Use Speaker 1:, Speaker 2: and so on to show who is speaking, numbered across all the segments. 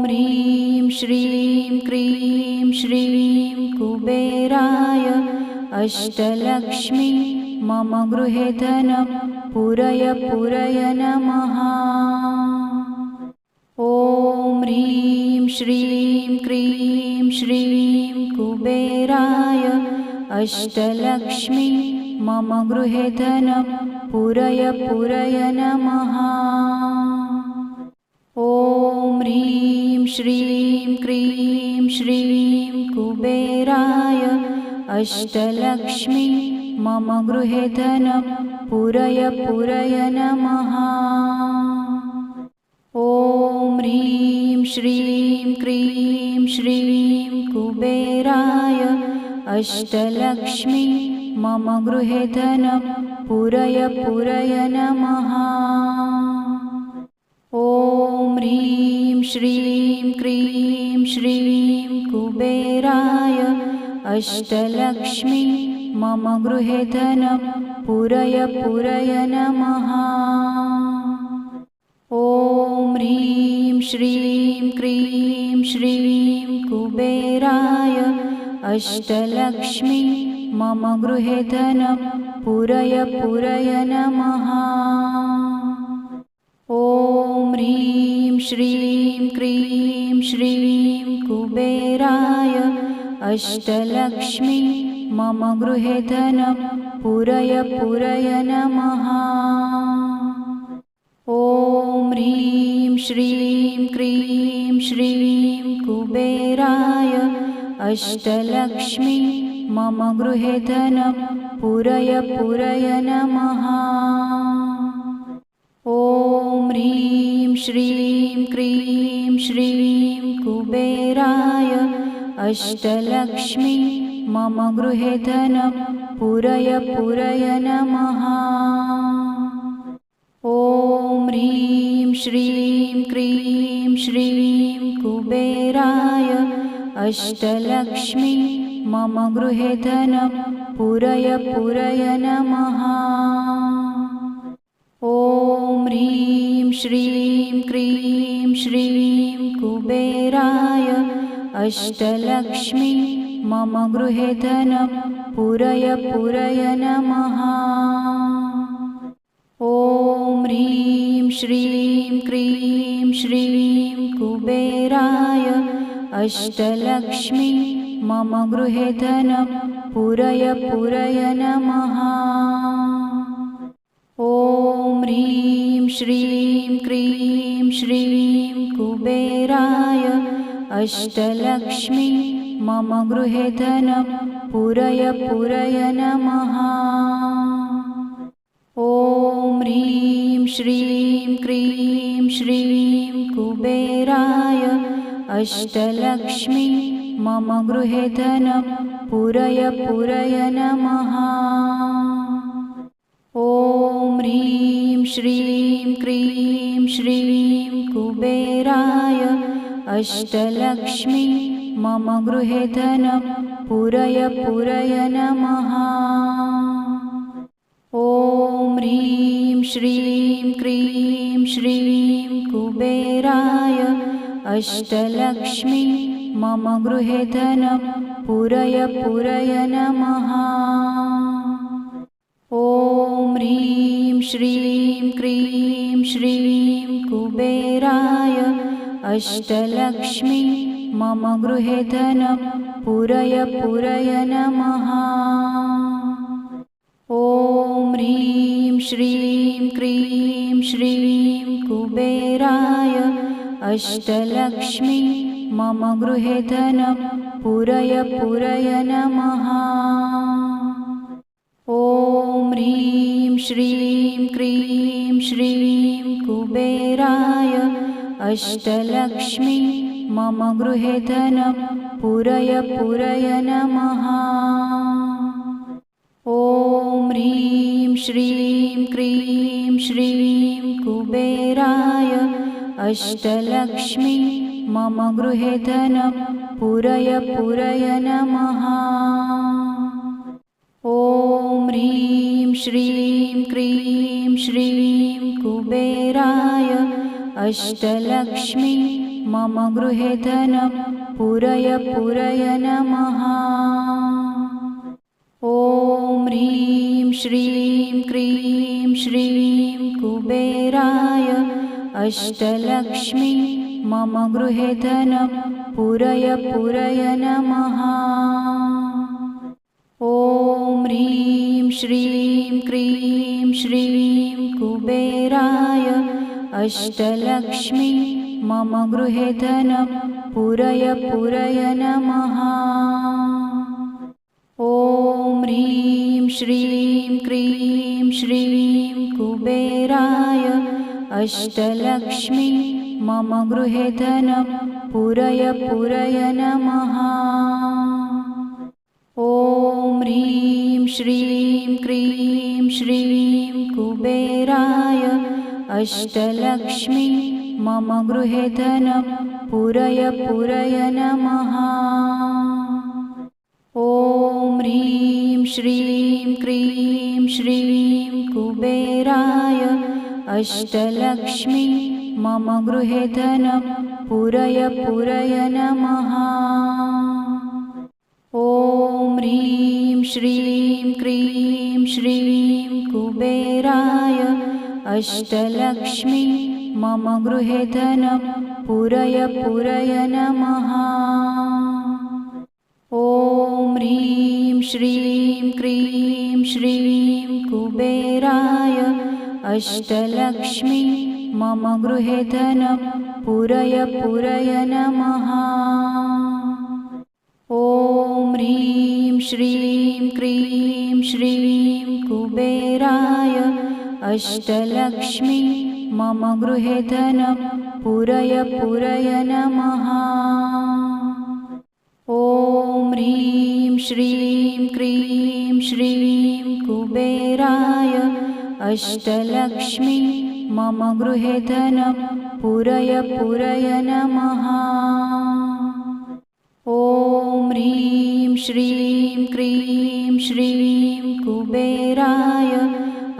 Speaker 1: ह्रीं श्रीं क्रीं श्रीं कुबेराय अष्टलक्ष्मी मम गृहे धनं पूरय पूरय नमः। ॐ ह्रीं श्रीं क्रीं श्रीं कुबेराय अष्टलक्ष्मी मम गृहे धनं पूरय पूरय नमः। ॐ ह्रीं श्रीं क्रीं श्रीं कुबेराय अष्टलक्ष्मी मम गृहे धनं पूरय पूरय नमः। ॐ ह्रीं श्रीं क्रीं श्रीं कुबेराय अष्टलक्ष्मी मम गृहे धनं पूरय पूरय नमः। ॐ ह्रीं श्रीं क्रीं श्रीं कुबेराय अष्टलक्ष्मी मम गृहे धनं पूरय पूरय नमः। ॐ ह्रीं श्रीं क्रीं श्रीं कुबेराय अष्टलक्ष्मी मम गृहे धनं पूरय पूरय नमः। ॐ ह्रीं श्रीं क्रीं श्रीं कुबेराय अष्टलक्ष्मी मम गृहे धनं पूरय पूरय नमः। ॐ ह्रीं श्रीं क्रीं श्रीं कुबेराय अष्टलक्ष्मी मम गृहे धनं पूरय पूरय नमः। ॐ ह्रीं श्रीं क्रीं श्रीं कुबेराय अष्टलक्ष्मी मम गृहे धनं पूरय पूरय नमः। ॐ ह्रीं श्रीं क्रीं श्रीं कुबेराय अष्टलक्ष्मी मम गृहे धनं पूरय पूरय नमः। ॐ ह्रीं श्रीं क्रीं श्रीं कुबेराय अष्टलक्ष्मी मम गृहे धनं पूरय पूरय नमः। ॐ ह्रीं श्रीं क्रीं श्रीं कुबेराय अष्टलक्ष्मी मम गृहे धनं पूरय पूरय नमः। ॐ ह्रीं श्रीं क्रीं श्रीं कुबेराय अष्टलक्ष्मी मम गृहे धनं पूरय पूरय नमः। ॐ ह्रीं श्रीं क्रीं श्रीं कुबेराय अष्टलक्ष्मी मम गृहे धनं पूरय पूरय नमः। ॐ ह्रीं श्रीं क्रीं श्रीं कुबेराय अष्टलक्ष्मी मम गृहे धनं पूरय पूरय नमः। ॐ ह्रीं श्रीं क्रीं श्रीं कुबेराय अष्टलक्ष्मी मम गृहे धनं पूरय पूरय नमः। ॐ ह्रीं श्रीं क्रीं श्रीं कुबेराय अष्टलक्ष्मी मम गृहे धनं पूरय पूरय नमः। ॐ ह्रीं श्रीं क्रीं श्रीं कुबेराय अष्टलक्ष्मी मम गृहे धनं पूरय पूरय नमः। ॐ ह्रीं श्रीं क्रीं श्रीं कुबेराय अष्टलक्ष्मी मम गृहे धनं पूरय पूरय नमः। ॐ ह्रीं श्रीं क्रीं श्रीं कुबेराय अष्टलक्ष्मी मम गृहे धनं पूरय पूरय नमः। ॐ ह्रीं श्रीं क्रीं श्रीं कुबेराय अष्टलक्ष्मी मम गृहे धनं पूरय पूरय नमः। ॐ ह्रीं श्रीं क्रीं श्रीं कुबेराय अष्टलक्ष्मी मम गृहे धनं पूरय पूरय नमः। ॐ ह्रीं श्रीं क्रीं श्रीं कुबेराय अष्टलक्ष्मी मम गृहे धनं पूरय पूरय नमः। ॐ ह्रीं श्रीं क्रीं श्रीं कुबेराय अष्टलक्ष्मी मम गृहे धनं पूरय पूरय नमः। ॐ ह्रीं श्रीं क्रीं श्रीं कुबेराय अष्टलक्ष्मी मम गृहे धनं पूरय पूरय नमः। ॐ ह्रीं श्रीं क्रीं श्रीं कुबेराय अष्टलक्ष्मी मम गृहे धनं पूरय पूरय नमः। ॐ ह्रीं श्रीं क्रीं श्रीं कुबेराय अष्टलक्ष्मी मम गृहे धनं पूरय पूरय नमः। ॐ ह्रीं श्रीं क्रीं श्रीं कुबेराय अष्टलक्ष्मी मम गृहे धनं पूरय पूरय नमः। ॐ ह्रीं श्रीं क्रीं श्रीं कुबेराय अष्टलक्ष्मी मम गृहे धनं पूरय पूरय नमः। ॐ ह्रीं श्रीं क्रीं श्रीं कुबेराय अष्टलक्ष्मी मम गृहे धनं पूरय पूरय नमः। ॐ ह्रीं श्रीं क्रीं श्रीं कुबेराय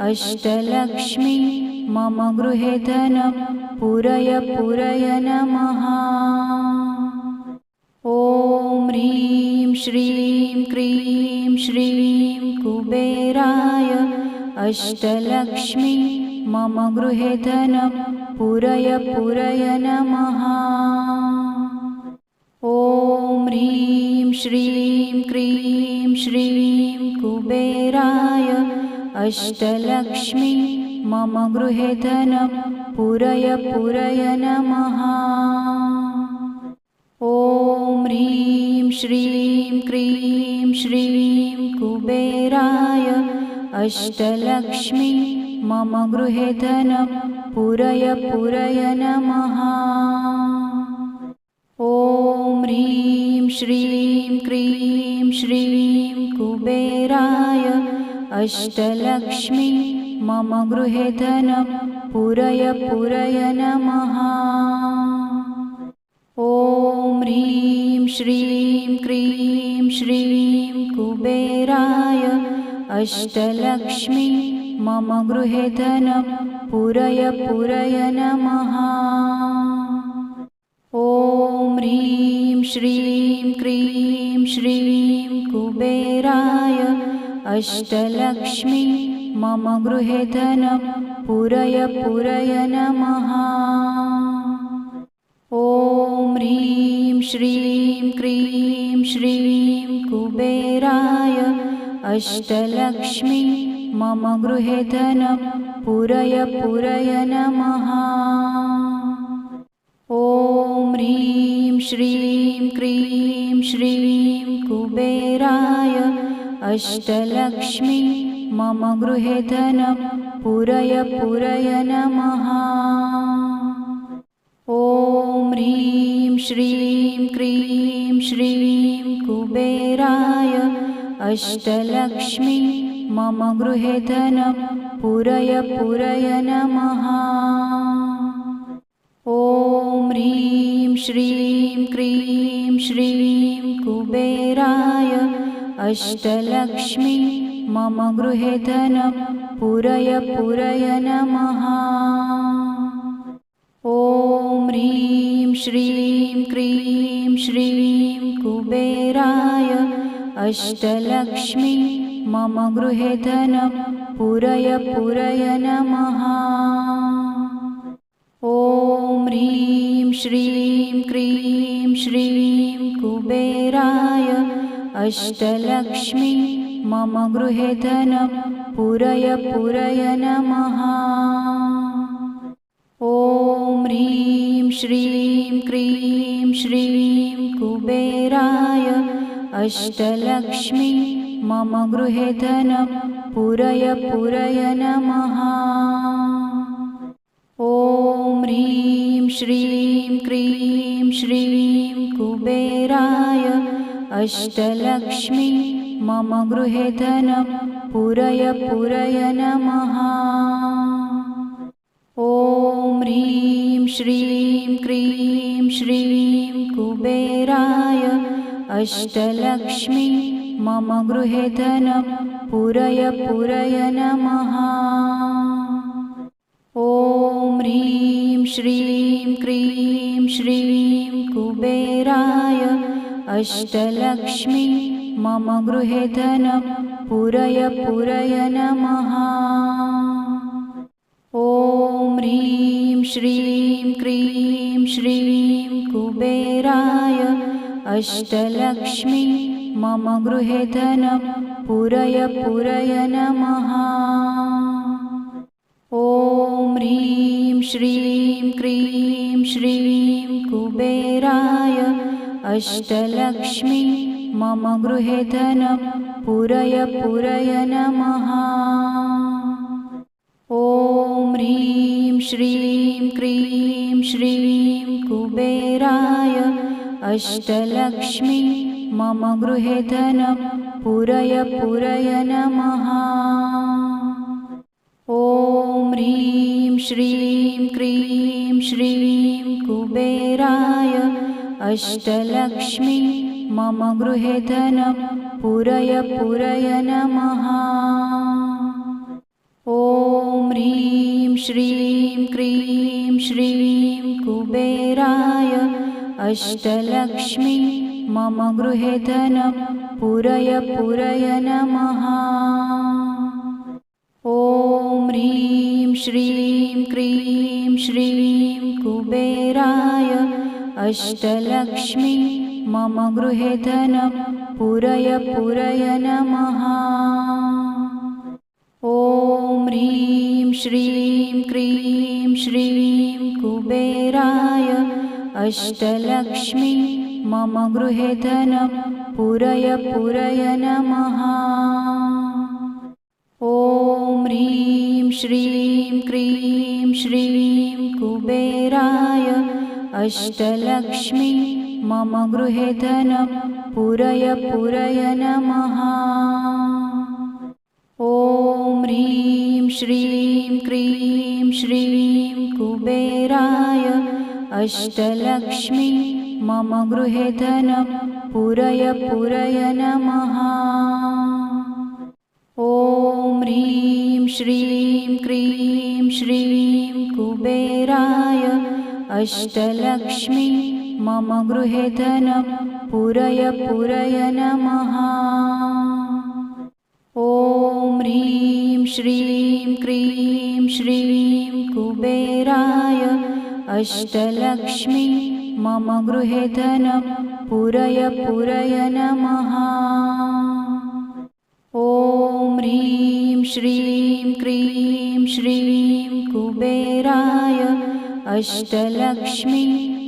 Speaker 1: अष्टलक्ष्मी मम गृहे धनं पूरय पूरय नमः। ॐ ह्रीं श्रीं क्रीं श्रीं कुबेराय अष्टलक्ष्मी मम गृहे धनं पूरय पूरय नमः। ॐ ह्रीं श्रीं क्रीं श्रीं कुबेराय अष्टलक्ष्मी मम गृहे धनं पूरय पूरय नमः। ॐ ह्रीं श्रीं क्रीं श्रीं कुबेराय अष्टलक्ष्मी मम गृहे धनं पूरय पूरय नमः। ॐ ह्रीं श्रीं क्रीं श्रीं कुबेराय अष्टलक्ष्मी मम गृहे धनं पूरय पूरय नमः। ॐ ह्रीं श्रीं क्रीं श्रीं कुबेराय अष्टलक्ष्मी मम गृहे धनं पूरय पूरय नमः। ॐ ह्रीं श्रीं क्रीं श्रीं कुबेराय अष्टलक्ष्मी मम गृहे धनं पूरय पूरय नमः। ॐ ह्रीं श्रीं क्रीं श्रीं कुबेराय अष्टलक्ष्मी मम गृहे धनं पूरय पूरय नमः। ॐ ह्रीं श्रीं क्रीं श्रीं कुबेराय अष्टलक्ष्मी मम गृहे धनं पूरय पूरय नमः। ॐ ह्रीं श्रीं क्रीं श्रीं कुबेराय अष्टलक्ष्मी मम गृहे धनं पूरय पूरय नमः। ॐ ह्रीं श्रीं क्रीं श्रीं कुबेराय अष्टलक्ष्मी मम गृहे धनं पूरय पूरय नमः। ॐ श्रीं क्रीं श्रीं कुबेराय अष्टलक्ष्मी मम गृहे धनं पूरय पूरय नमः। ॐ ह्रीं श्रीं क्रीं श्रीं कुबेराय अष्टलक्ष्मी मम गृहे धनं पूरय पूरय नमः। ॐ ह्रीं श्रीं क्रीं श्रीं कुबेराय अष्टलक्ष्मी मम गृहे धनं पूरय पूरय नमः। ॐ ह्रीं श्रीं क्रीं श्रीं कुबेराय अष्टलक्ष्मी मम गृहे धनं पूरय पूरय नमः। ॐ ह्रीं श्रीं क्रीं श्रीं कुबेराय अष्टलक्ष्मी मम गृहे धनं पूरय पूरय नमः। ॐ ह्रीं श्रीं क्रीं श्रीं कुबेराय अष्टलक्ष्मी मम गृहे धनं पूरय पूरय नमः। ॐ ह्रीं श्रीं क्रीं श्रीं कुबेराय अष्टलक्ष्मी मम गृहे धनं पूरय पूरय नमः। ॐ ह्रीं श्रीं क्रीं श्रीं कुबेराय अष्टलक्ष्मी मम गृहे धनं पूरय पूरय नमः। ॐ ह्रीं श्रीं क्रीं श्रीं कुबेराय अष्टलक्ष्मी मम गृहे धनं पूरय पूरय नमः। ॐ ह्रीं श्रीं क्रीं श्रीं कुबेराय अष्टलक्ष्मी मम गृहे धनं पूरय पूरय नमः। ॐ ह्रीं श्रीं क्रीं श्रीं कुबेराय अष्टलक्ष्मी मम गृहे धनं पूरय पूरय नमः। ॐ ह्रीं श्रीं क्रीं श्रीं कुबेराय अष्टलक्ष्मी मम गृहे धनं पूरय पूरय नमः। ॐ ह्रीं श्रीं क्रीं श्रीं कुबेराय अष्टलक्ष्मी मम गृहे धनं पूरय पूरय नमः। ॐ ह्रीं श्रीं क्रीं श्रीं कुबेराय अष्टलक्ष्मी मम गृहे धनं पूरय पूरय नमः। ॐ ह्रीं श्रीं क्रीं श्रीं कुबेराय अष्टलक्ष्मी मम गृहे धनं पूरय पूरय नमः। ॐ ह्रीं श्रीं क्रीं श्रीं कुबेराय अष्टलक्ष्मी मम गृहे धनं पूरय पूरय नमः। ॐ ह्रीं श्रीं क्रीं श्रीं कुबेराय अष्टलक्ष्मी मम गृहे धनं पूरय पूरय नमः। ॐ ह्रीं श्रीं क्रीं श्रीं कुबेराय अष्टलक्ष्मी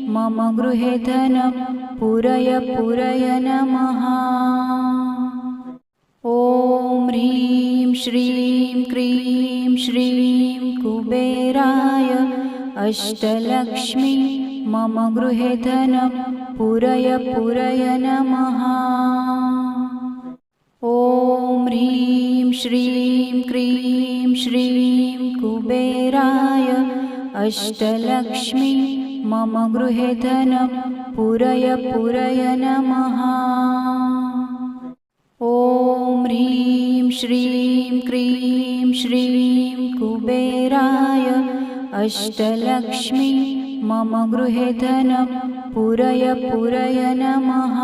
Speaker 1: मम गृहे धनं पूरय पूरय नमः। ॐ ह्रीं श्रीं क्रीं श्रीं कुबेराय अष्टलक्ष्मी मम गृहे धनं पूरय पूरय नमः। ॐ ह्रीं श्रीं क्रीं श्रीं कुबेराय अष्टलक्ष्मी मम गृहे धनं पूरय पूरय नमः। ॐ ह्रीं श्रीं क्रीं श्रीं कुबेराय अष्टलक्ष्मी मम गृहे धनं पूरय पूरय नमः।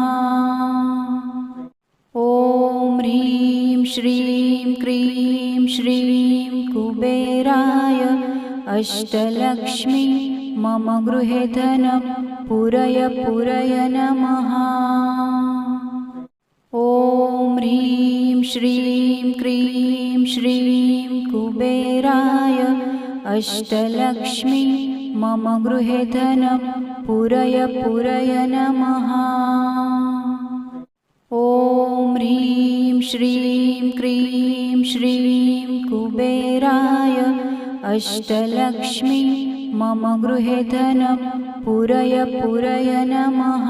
Speaker 1: ॐ ह्रीं श्रीं क्रीं श्रीं कुबेराय अष्टलक्ष्मी मम गृहे धनं पूरय पूरय नमः। ॐ ह्रीं श्रीं क्रीं श्रीं कुबेराय अष्टलक्ष्मी मम गृहे धनं पूरय पूरय नमः। ॐ ह्रीं श्रीं क्रीं श्रीं कुबेराय अष्टलक्ष्मी मम गृहे धनं पूरय पूरय नमः।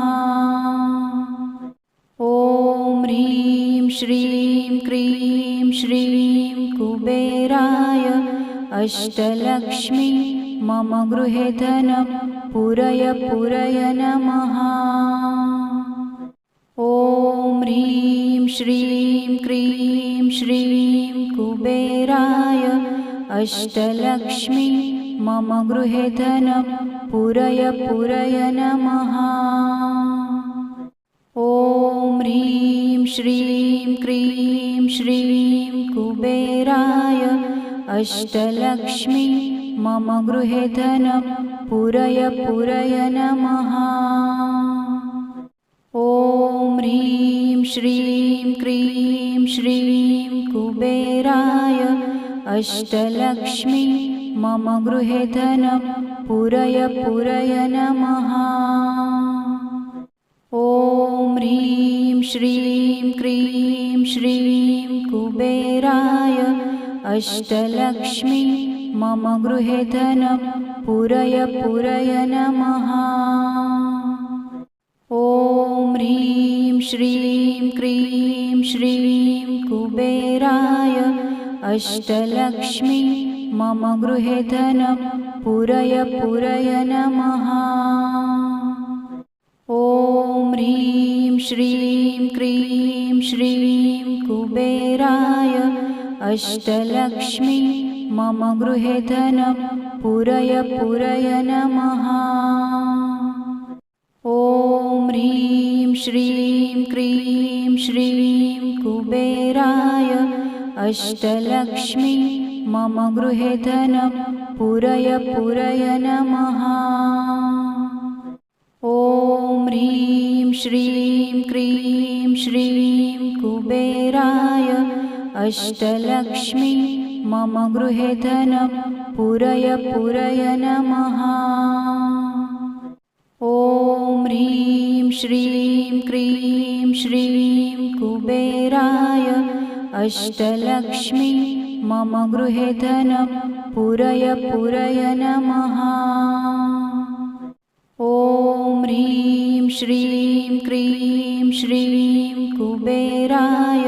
Speaker 1: ॐ ह्रीं श्रीं क्रीं श्रीं कुबेराय अष्टलक्ष्मी मम गृहे धनं पूरय पूरय नमः। ॐ ह्रीं श्रीं क्रीं श्रीं कुबेराय अष्टलक्ष्मी मम गृहे धनं पूरय पूरय नमः। ॐ ह्रीं श्रीं क्रीं श्रीं कुबेराय अष्टलक्ष्मी मम गृहे धनं पूरय पूरय नमः। ॐ ह्रीं श्रीं क्रीं श्रीं कुबेराय अष्टलक्ष्मी मम गृहे धनं पूरय पूरय नमः। ॐ ह्रीं श्रीं क्रीं श्रीं कुबेराय अष्टलक्ष्मी मम गृहे धनं पूरय पूरय नमः। ॐ ह्रीं श्रीं क्रीं श्रीं कुबेराय अष्टलक्ष्मी मम गृहे धनं पूरय पूरय नमः। ॐ ह्रीं श्रीं क्रीं श्रीं कुबेराय अष्टलक्ष्मी मम गृहे धनं पूरय पूरय नमः। ॐ ह्रीं श्रीं क्रीं श्रीं कुबेराय अष्टलक्ष्मी मम गृहे धनं पूरय पूरय नमः। ॐ ह्रीं श्रीं क्रीं श्रीं कुबेराय अष्टलक्ष्मी मम गृहे धनं पूरय पूरय नमः। ॐ ह्रीं श्रीं क्रीं श्रीं कुबेराय अष्टलक्ष्मी मम गृहे धनं पूरय पूरय नमः। ॐ ह्रीं श्रीं क्रीं श्रीं कुबेराय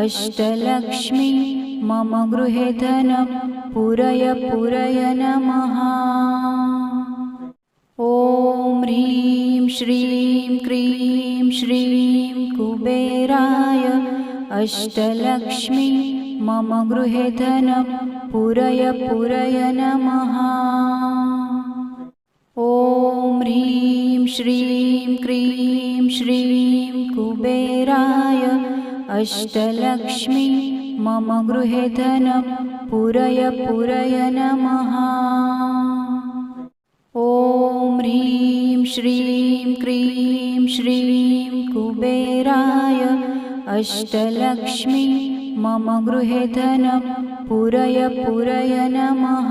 Speaker 1: अष्टलक्ष्मी मम गृहे धनं पूरय पूरय नमः। ॐ ह्रीं श्रीं क्रीं श्रीं कुबेराय अष्टलक्ष्मी मम गृहे धनं पूरय पूरय नमः। ॐ ह्रीं श्रीं क्रीं श्रीं कुबेराय अष्टलक्ष्मी मम गृहे धनं पूरय पूरय नमः। ॐ ह्रीं श्रीं क्रीं श्रीं कुबेराय अष्टलक्ष्मी मम गृहे धनं पूरय पूरय नमः।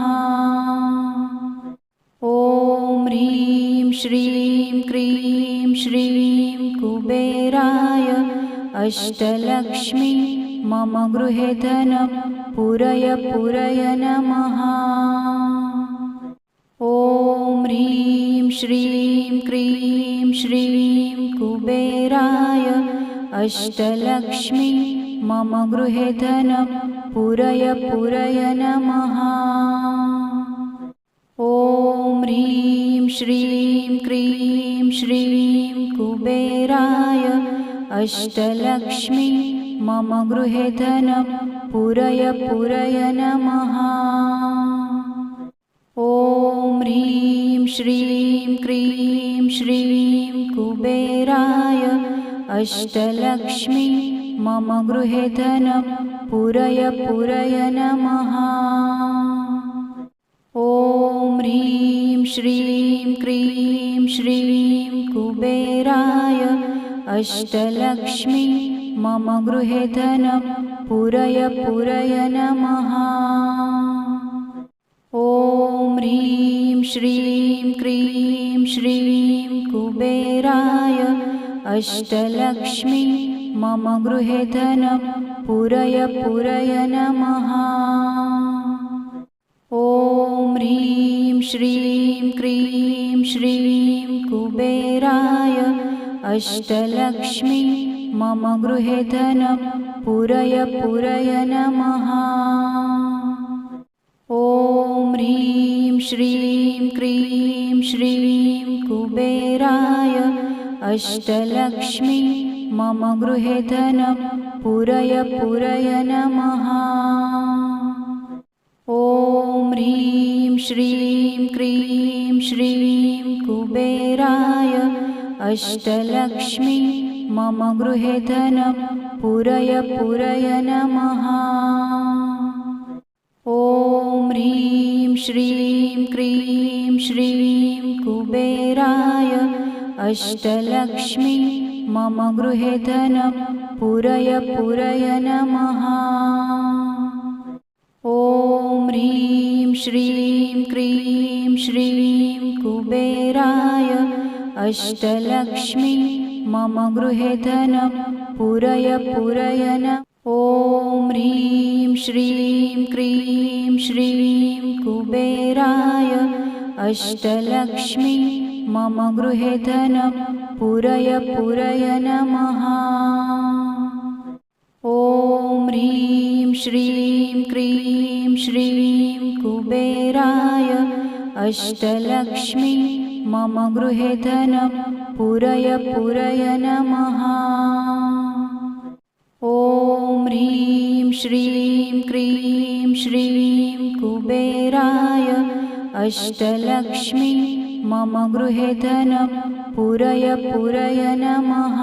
Speaker 1: ॐ ह्रीं श्रीं क्रीं श्रीं कुबेराय अष्टलक्ष्मी मम गृहे धनं पूरय पूरय नमः। ॐ ह्रीं श्रीं क्रीं श्रीं कुबेराय अष्टलक्ष्मी मम गृहे धनं पूरय पूरय नमः। ॐ ह्रीं श्रीं क्रीं श्रीं कुबेराय अष्टलक्ष्मी मम गृहे धनं पूरय पूरय नमः। ॐ ह्रीं श्रीं क्रीं श्रीं कुबेराय अष्टलक्ष्मी मम गृहे धनं पूरय पूरय नमः। ॐ ह्रीं श्रीं क्रीं श्रीं कुबेराय अष्टलक्ष्मी मम गृहे धनं पूरय पूरय नमः। ॐ ह्रीं श्रीं क्रीं श्रीं कुबेराय अष्टलक्ष्मी मम गृहे धनं पूरय पूरय नमः। ॐ ह्रीं श्रीं क्रीं श्रीं कुबेराय अष्टलक्ष्मी मम गृहे धनं पूरय पूरय नमः। ॐ ह्रीं श्रीं क्रीं श्रीं कुबेराय अष्टलक्ष्मी मम गृहे धनं पूरय पूरय नमः। ॐ ह्रीं श्रीं क्रीं श्रीं कुबेराय अष्टलक्ष्मी मम गृहे धनं पूरय पूरय नमः। ॐ ह्रीं श्रीं क्रीं श्रीं कुबेराय अष्टलक्ष्मी मम गृहे धनं पूरय पूरय नमः। ॐ ह्रीं श्रीं क्रीं श्रीं कुबेराय अष्टलक्ष्मी मम गृहे धनं पूरय पूरय नमः। ॐ ह्रीं श्रीं क्रीं श्रीं कुबेराय अष्टलक्ष्मी मम गृहे धनं पूरय पूरय नमः। ॐ ह्रीं श्रीं क्रीं श्रीं कुबेराय अष्टलक्ष्मी मम गृहे धनं पूरय पूरय नमः। ॐ ह्रीं श्रीं क्रीं श्रीं कुबेराय अष्टलक्ष्मी मम गृहे धनं पूरय पूरय नमः।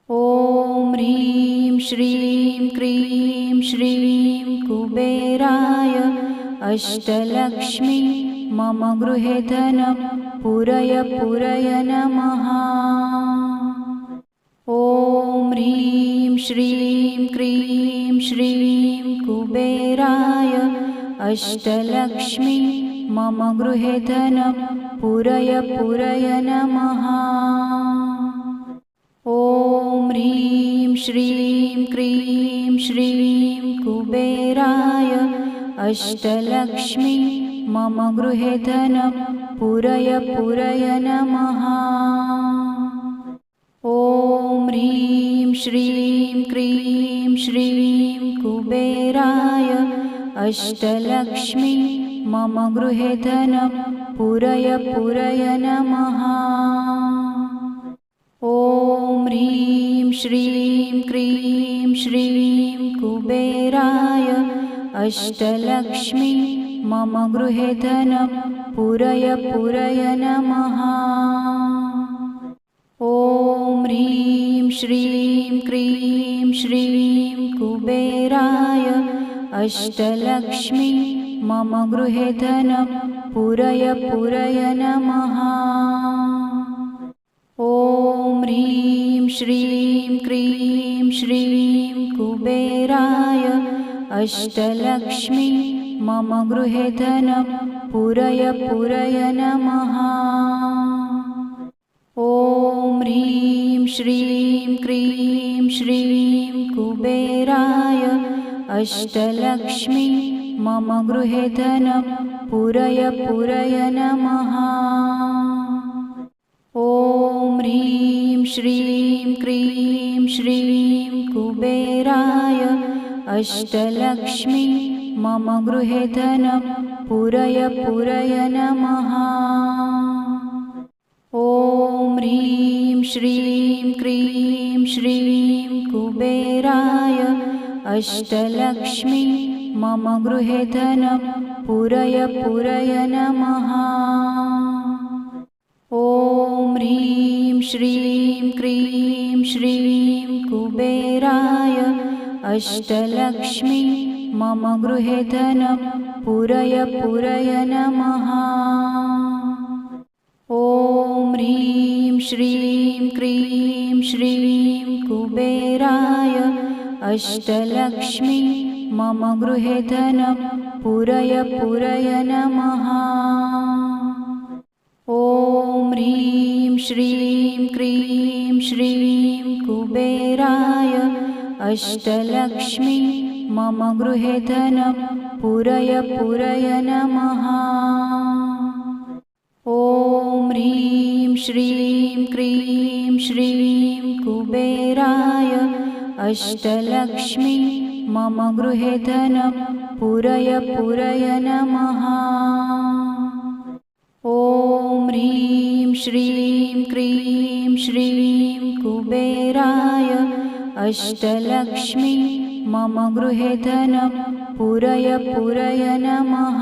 Speaker 1: ॐ ह्रीं श्रीं क्रीं श्रीं कुबेराय अष्टलक्ष्मी मम गृहे धनं पूरय पूरय नमः। ॐ ह्रीं श्रीं क्रीं श्रीं कुबेराय अष्टलक्ष्मी मम गृहे धनं पूरय पूरय नमः। ॐ ह्रीं श्रीं क्रीं श्रीं कुबेराय अष्टलक्ष्मी मम गृहे धनं पूरय पूरय नमः। ॐ ह्रीं श्रीं क्रीं श्रीं कुबेराय अष्टलक्ष्मी मम गृहे धनं पूरय पूरय नमः। ॐ ह्रीं श्रीं क्रीं श्रीं कुबेराय अष्टलक्ष्मी मम गृहे धनं पूरय पूरय नमः। ॐ ह्रीं श्रीं क्रीं श्रीं कुबेराय अष्टलक्ष्मी मम गृहे धनं पूरय पूरय नमः। ॐ ह्रीं श्रीं क्रीं श्रीं कुबेराय अष्टलक्ष्मी मम गृहे धनं पूरय पूरय नमः। ॐ ह्रीं श्रीं क्रीं श्रीं कुबेराय अष्टलक्ष्मी मम गृहे धनं पूरय पूरय नमः। ॐ ह्रीं श्रीं क्रीं श्रीं कुबेराय अष्टलक्ष्मी मम गृहे धनं पूरय पूरय नमः। ॐ ह्रीं श्रीं क्रीं श्रीं कुबेराय अष्टलक्ष्मी मम गृहे धनं पूरय पूरय नमः। ॐ ह्रीं श्रीं क्रीं श्रीं कुबेराय अष्टलक्ष्मी मम गृहे धनं पूरय पूरय नमः। ॐ ह्रीं श्रीं क्रीं श्रीं कुबेराय अष्टलक्ष्मी मम गृहे धनं पूरय पूरय नमः। ॐ ह्रीं श्रीं क्रीं श्रीं कुबेराय अष्टलक्ष्मी मम गृहे धनं पूरय पूरय नमः। ॐ ह्रीं श्रीं क्रीं श्रीं कुबेराय अष्टलक्ष्मी मम गृहे धनं पूरय पूरय नमः। ॐ ह्रीं श्रीं क्रीं श्रीं कुबेराय अष्टलक्ष्मी मम गृहे धनं पूरय पूरय नमः।